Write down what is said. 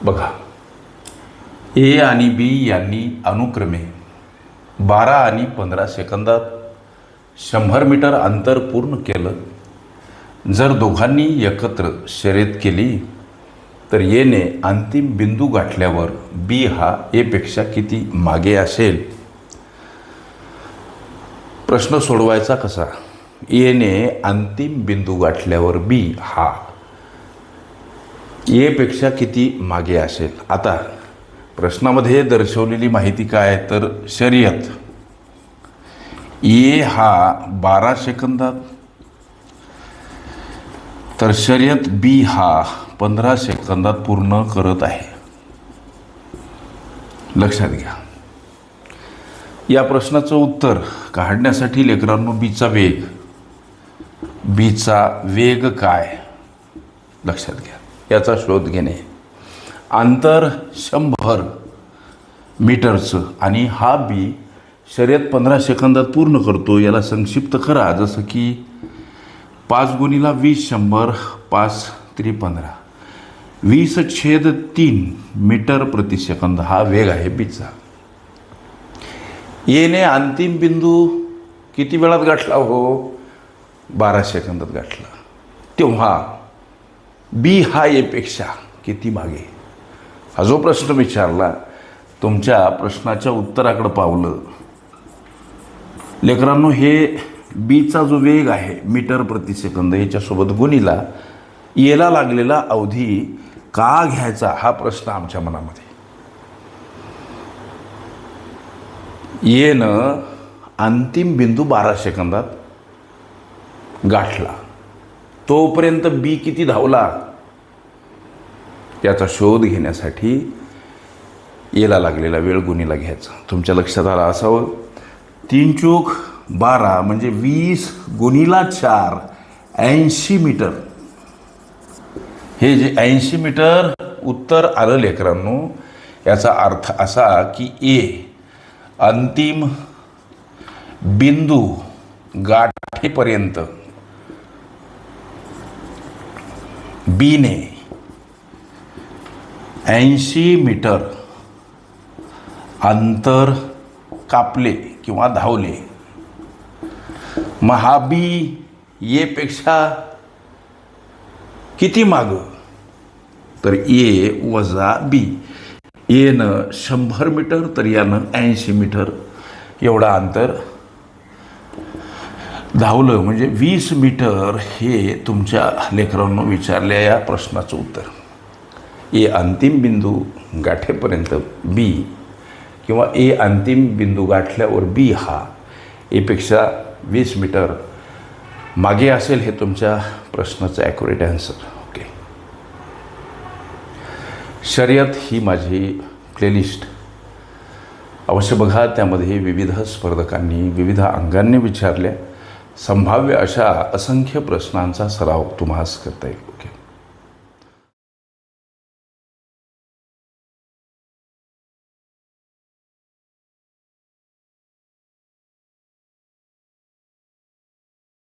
बघा, ए आणि बी यांनी अनुक्रमे 12 आणि 15 सेकंदात 100 मीटर अंतर पूर्ण केलं. जर दोघांनी एकत्र शर्यत केली तर एने अंतिम बिंदू गाठल्यावर बी हा एपेक्षा किती मागे असेल? प्रश्न सोडवायचा कसा? एने अंतिम बिंदू गाठल्यावर बी हा एपेक्षा किती मागे असेल? आता प्रश्नामध्ये दर्शवलेली माहिती काय तर शर्यत ए हा 12 सेकंदात तर शर्यत बी हा 15 सेकंदात पूर्ण करत आहे. लक्षात घ्या. या प्रश्नाचं उत्तर काढण्यासाठी लेकरांनो बीचा वेग काय लक्षात घ्या, याचा शोध घेणे. अंतर 100 मीटरचं आणि हा बी शर्यत 15 सेकंदात पूर्ण करतो. याला संक्षिप्त करा, जसं की 5 गुणिला 20 100, 5 3 15, 20/3 मीटर प्रति सेकंद हा वेग आहे बीचा. एने अंतिम बिंदू किती वेळात गाठला हो? 12 सेकंदात गाठला. तेव्हा बी हा एपेक्षा किती मागे? हा जो प्रश्न विचारला, तुमच्या प्रश्नाच्या उत्तराकडे पावलं लेकरांनो, हे बीचा जो वेग आहे मीटर प्रति सेकंद याच्यासोबत गुणिला एला लागलेला अवधी का घ्यायचा हा प्रश्न आमच्या मनामध्ये. एनं अंतिम बिंदू 12 सेकंदात गाठला, तोपर्यंत बी किती धावला याचा शोध घेण्यासाठी एला लागलेला वेळ गुणिला घ्यायचा. तुमच्या लक्षात आलं असावं. 3 चूक 12 म्हणजे 20 गुणिला 4 80 मीटर. हे जे 80 मीटर उत्तर आलं लेकरांनो, याचा अर्थ असा की ए अंतिम बिंदू गाठेपर्यंत बीने 80 मीटर अंतर कापले किंवा धावले. मग हा बी एपेक्षा किती मागं? तर ए वजा बी. एनं 100 मीटर तर यानं 80 मीटर एवढा अंतर धावलं. म्हणजे 20 मीटर हे तुमच्या लेकरांनो विचारल्या या प्रश्नाचं उत्तर. ए अंतिम बिंदू गाठेपर्यंत बी किंवा ए अंतिम बिंदू गाठल्यावर बी हा एपेक्षा 20 मीटर मागे असेल, हे तुमच्या प्रश्नाचं ॲक्युरेट ॲन्सर. ओके. शर्यत ही माझी प्लेलिस्ट अवश्य बघा. त्यामध्ये विविध स्पर्धकांनी विविध अंगांनी विचारल्या संभाव्य अशा असंख्य प्रश्नांचा सराव तुम्हास करता येईल. ओके.